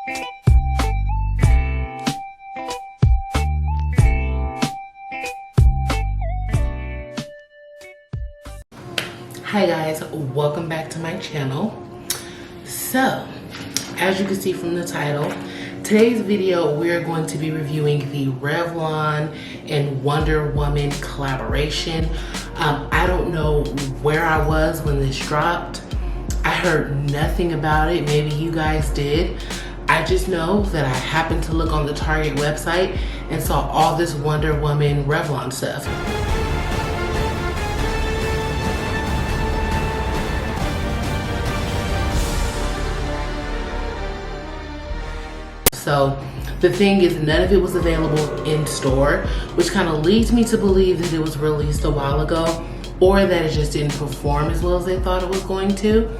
Hi guys, welcome back to my channel. So, as you can see from the title, today's video we're going to be reviewing the Revlon and Wonder Woman collaboration. I don't know where I was when this dropped. I heard nothing about it. Maybe you guys did. I just know that I happened to look on the Target website and saw all this Wonder Woman Revlon stuff. So the thing is, none of it was available in store, which kind of leads me to believe that it was released a while ago, or that it just didn't perform as well as they thought it was going to.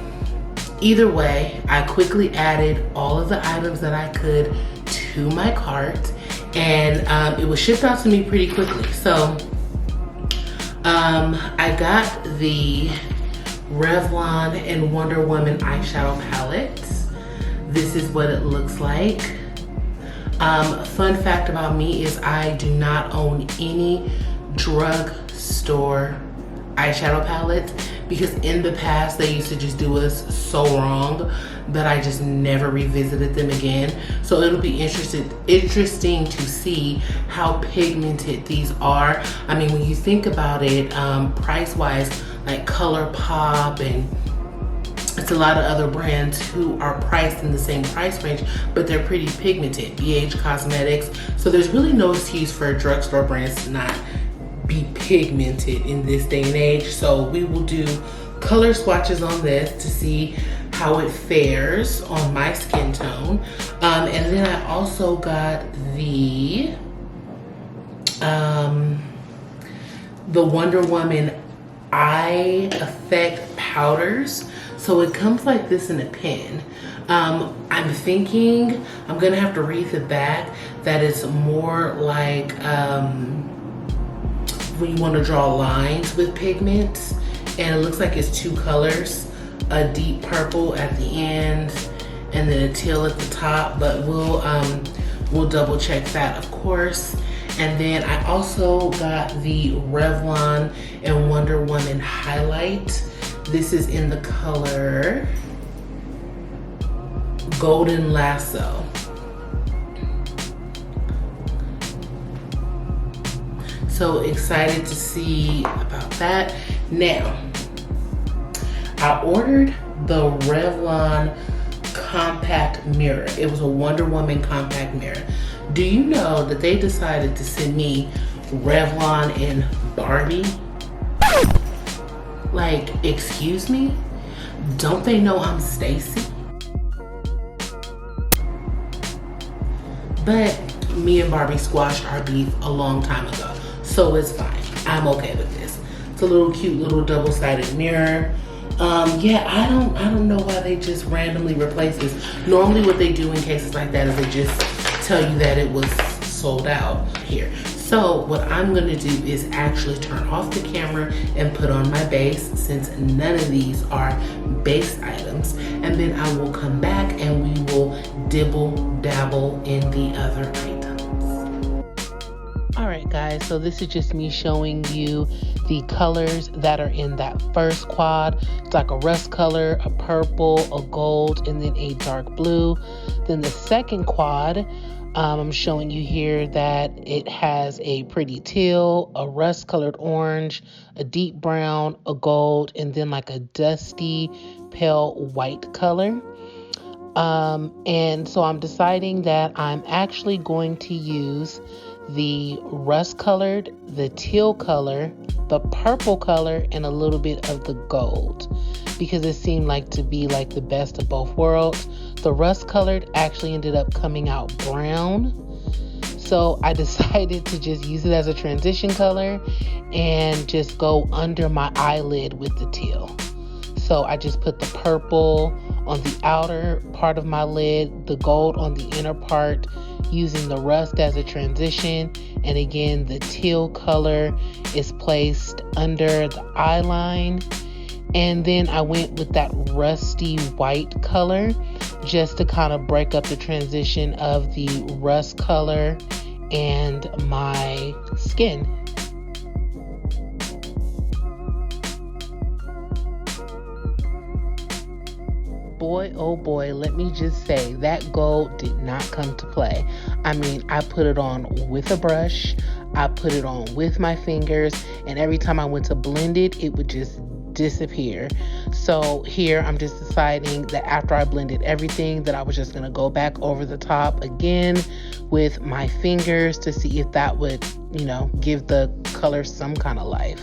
Either way, I quickly added all of the items that I could to my cart, and it was shipped out to me pretty quickly. So I got the Revlon and Wonder Woman eyeshadow palette. This is what it looks like. Fun fact about me is I do not own any drugstore eyeshadow palettes, because in the past they used to just do us so wrong that I just never revisited them again. So it'll be interesting to see how pigmented these are. I mean, when you think about it, price-wise, like ColourPop and it's a lot of other brands who are priced in the same price range, but they're pretty pigmented. BH Cosmetics. So there's really no excuse for a drugstore brand to not be pigmented in this day and age. So we will do color swatches on this to see how it fares on my skin tone. And then I also got the Wonder Woman eye effect powders. So it comes like this in a pen. I'm thinking I'm gonna have to read the back that it's more like when you want to draw lines with pigments, and it looks like it's two colors, a deep purple at the end and then a teal at the top, but we'll double check that, of course. And then I also got the Revlon and Wonder Woman highlight. This is in the color Golden Lasso. So excited to see about that. Now, I ordered the Revlon compact mirror. It was a Wonder Woman compact mirror. Do you know that they decided to send me Revlon and Barbie? Like, excuse me? Don't they know I'm Stacy? But me and Barbie squashed our beef a long time ago, so it's fine. I'm okay with this. It's a little cute little double-sided mirror. Yeah, I don't know why they just randomly replace this. Normally what they do in cases like that is they just tell you that it was sold out here. So what I'm gonna do is actually turn off the camera and put on my base, since none of these are base items. And then I will come back and we will dibble dabble in the other items. All right guys, so this is just me showing you the colors that are in that first quad. It's like a rust color, a purple, a gold, and then a dark blue. Then the second quad, I'm showing you here that it has a pretty teal, a rust colored orange, a deep brown, a gold, and then like a dusty pale white color. And so I'm deciding that I'm actually going to use the rust colored, the teal color, the purple color, and a little bit of the gold, because it seemed like to be like the best of both worlds. The rust colored actually ended up coming out brown, so I decided to just use it as a transition color and just go under my eyelid with the teal. So I just put the purple on the outer part of my lid, the gold on the inner part, using the rust as a transition. And again, the teal color is placed under the eye line. And then I went with that rusty white color just to kind of break up the transition of the rust color and my skin. Boy, oh boy, let me just say that gold did not come to play. I mean, I put it on with a brush, I put it on with my fingers, and every time I went to blend it, it would just disappear. So here I'm just deciding that after I blended everything, that I was just going to go back over the top again with my fingers to see if that would, you know, give the color some kind of life.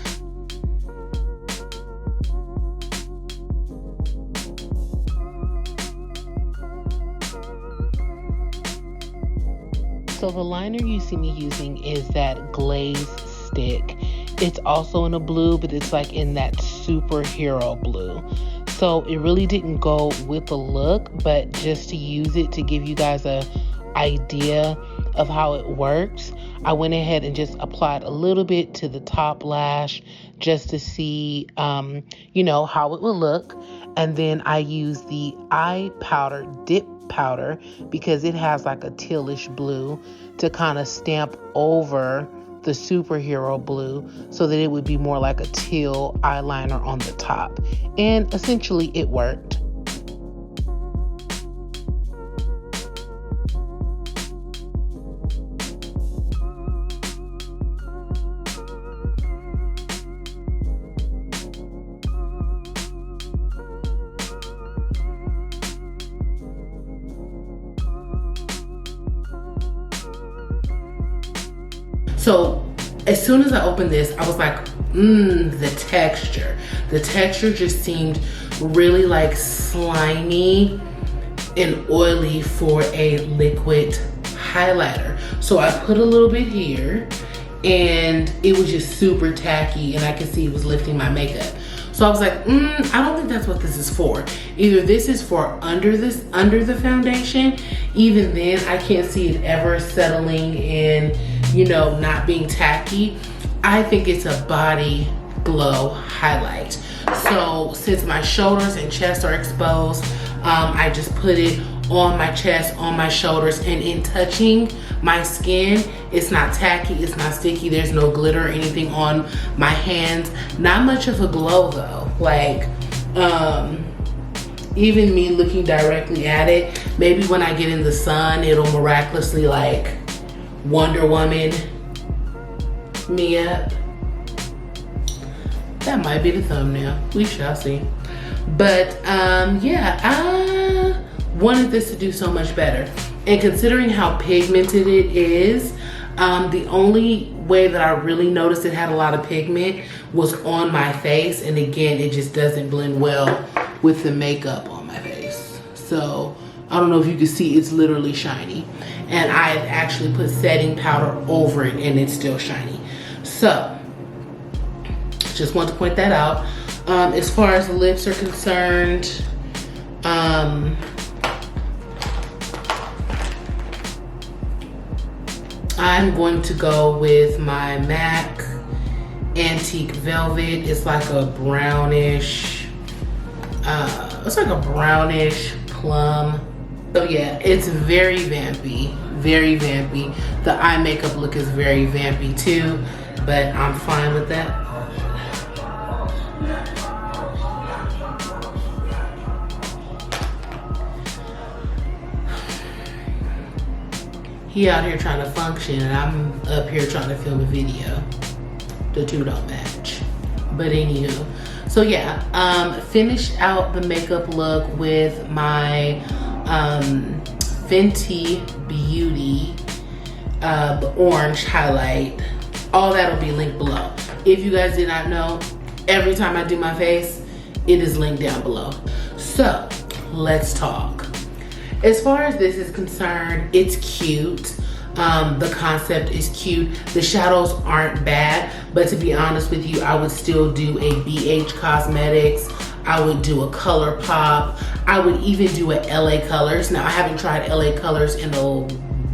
So the liner you see me using is that Glaze Stick. It's also in a blue, but it's like in that superhero blue. So it really didn't go with the look, but just to use it to give you guys a idea of how it works, I went ahead and just applied a little bit to the top lash just to see, you know, how it would look. And then I used the eye powder, dip powder, because it has like a tealish blue to kind of stamp over the superhero blue so that it would be more like a teal eyeliner on the top. And essentially it worked. So as soon as I opened this, I was like, the texture. The texture just seemed really like slimy and oily for a liquid highlighter. So I put a little bit here and it was just super tacky and I could see it was lifting my makeup. So I was like, I don't think that's what this is for. Either this is for under the foundation. Even then, I can't see it ever settling in, you know, not being tacky. I think it's a body glow highlight. So since my shoulders and chest are exposed, I just put it on my chest, on my shoulders, and in touching my skin, it's not tacky, it's not sticky, there's no glitter or anything on my hands. Not much of a glow though. Like, even me looking directly at it, maybe when I get in the sun, it'll miraculously like Wonder Woman me up. That might be the thumbnail, we shall see. But yeah, I wanted this to do so much better. And considering how pigmented it is, the only way that I really noticed it had a lot of pigment was on my face. And again, it just doesn't blend well with the makeup on my face. So I don't know if you can see, it's literally shiny. And I actually put setting powder over it and it's still shiny. So just want to point that out. As far as the lips are concerned, I'm going to go with my MAC Antique Velvet. It's like a brownish, plum. So yeah, it's very vampy, very vampy. The eye makeup look is very vampy too, but I'm fine with that. He out here trying to function and I'm up here trying to film a video. The two don't match. But anywho, so yeah, finished out the makeup look with my Fenty Beauty the orange highlight. All that'll be linked below. If you guys did not know, every time I do my face, it is linked down below. So let's talk. As far as this is concerned, it's cute. The concept is cute. The shadows aren't bad, but to be honest with you, I would still do a BH Cosmetics. I would do a ColourPop. I would even do a LA Colors. Now, I haven't tried LA Colors in a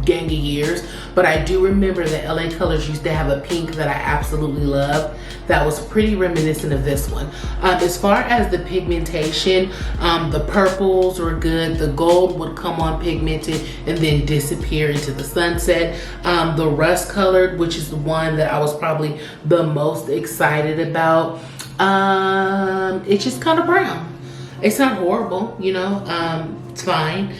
gang of years, but I do remember that LA Colors used to have a pink that I absolutely love that was pretty reminiscent of this one. As far as the pigmentation, the purples were good. The gold would come on pigmented and then disappear into the sunset. The rust colored, which is the one that I was probably the most excited about, it's just kind of brown. It's not horrible, you know, it's fine.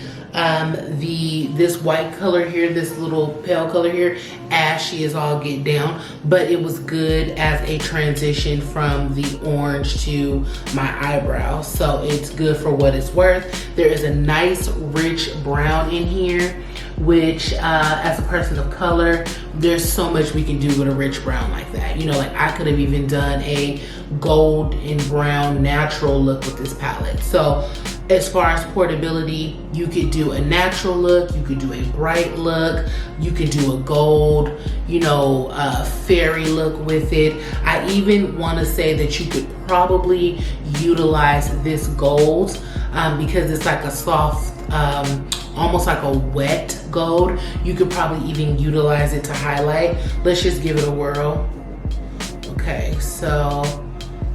This white color here, this little pale color here, ashy as all get down, but it was good as a transition from the orange to my eyebrow. So it's good for what it's worth. There is a nice rich brown in here, which as a person of color, there's so much we can do with a rich brown like that. You know, like I could have even done a gold and brown natural look with this palette. So as far as portability, you could do a natural look, you could do a bright look, you could do a gold, you know, fairy look with it. I even want to say that you could probably utilize this gold because it's like a soft, almost like a wet gold. You could probably even utilize it to highlight. Let's just give it a whirl. Okay, so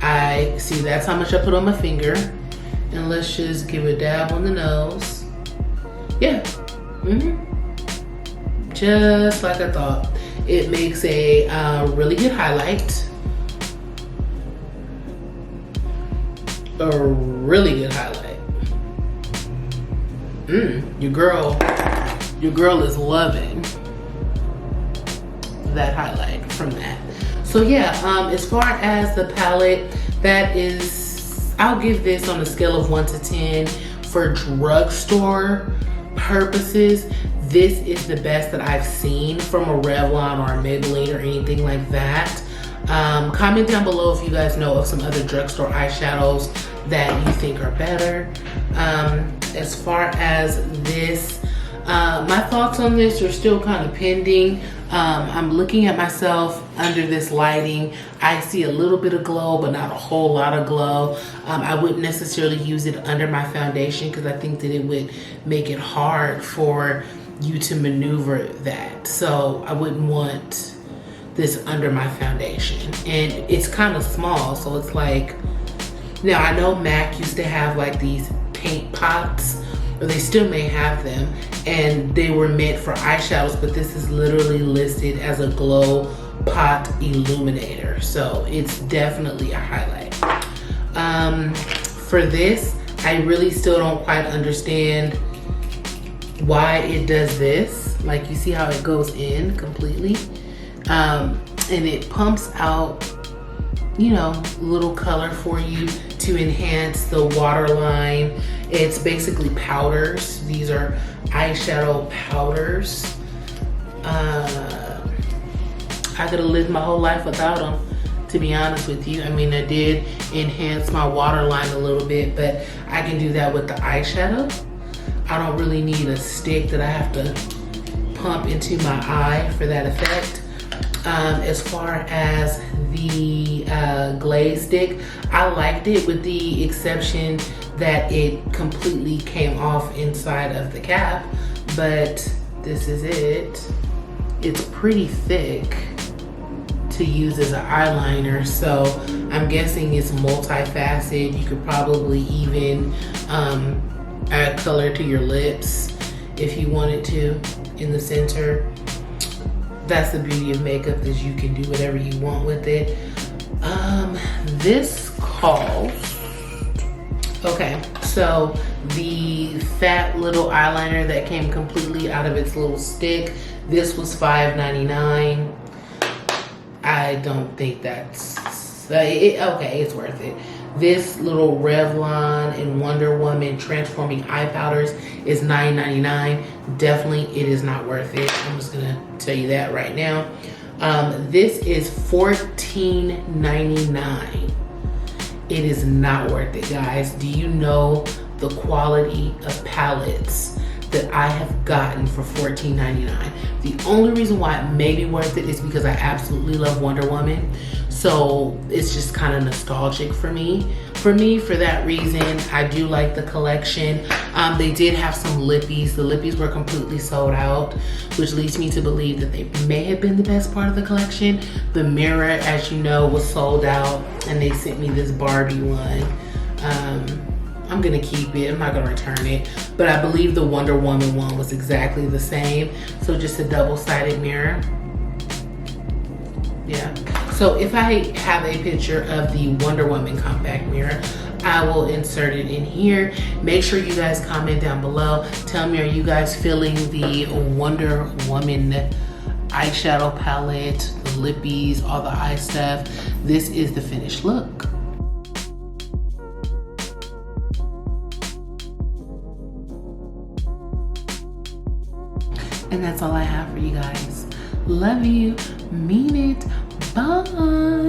I see that's how much I put on my finger. And let's just give a dab on the nose. Yeah, just like I thought. It makes a really good highlight. A really good highlight. Your girl is loving that highlight from that. So yeah, as far as the palette, that is, I'll give this on a scale of 1 to 10 for drugstore purposes. This is the best that I've seen from a Revlon or a Maybelline or anything like that. Comment down below if you guys know of some other drugstore eyeshadows that you think are better. As far as this, my thoughts on this are still kind of pending. I'm looking at myself under this lighting. I see a little bit of glow, but not a whole lot of glow. I wouldn't necessarily use it under my foundation because I think that it would make it hard for you to maneuver that. So I wouldn't want this under my foundation. And it's kind of small, so it's like, now I know MAC used to have like these paint pots, or they still may have them, and they were meant for eyeshadows, but this is literally listed as a glow pot illuminator, so it's definitely a highlight. For this, I really still don't quite understand why it does this. Like, you see how it goes in completely, and it pumps out, you know, little color for you to enhance the waterline. It's basically powders. These are eyeshadow powders. I could have lived my whole life without them, to be honest with you. I mean, I did enhance my waterline a little bit, but I can do that with the eyeshadow. I don't really need a stick that I have to pump into my eye for that effect. As far as the Glaze Stick, I liked it with the exception that it completely came off inside of the cap, but this is it. It's pretty thick to use as an eyeliner, so I'm guessing it's multifaceted. You could probably even add color to your lips if you wanted to in the center. That's the beauty of makeup, is you can do whatever you want with it. This cost, okay, so the fat little eyeliner that came completely out of its little stick, this was $5.99. I don't think that's, okay, it's worth it. This little Revlon and Wonder Woman transforming eye powders is $9.99. Definitely, it is not worth it. I'm just gonna tell you that right now. This is $14.99. It is not worth it, guys. Do you know the quality of palettes that I have gotten for $14.99? The only reason why it may be worth it is because I absolutely love Wonder Woman. So it's just kind of nostalgic for me. for me, for that reason, I do like the collection. They did have some lippies. The lippies were completely sold out, which leads me to believe that they may have been the best part of the collection. The mirror, as you know, was sold out, and they sent me this Barbie one. I'm gonna keep it, I'm not gonna return it, but I believe the Wonder Woman one was exactly the same. So just a double-sided mirror. Yeah, so if I have a picture of the Wonder Woman compact mirror, I will insert it in here. Make sure you guys comment down below. Tell me, are you guys feeling the Wonder Woman eyeshadow palette, the lippies, all the eye stuff? This is the finished look. And that's all I have for you guys. Love you, mean it, bye.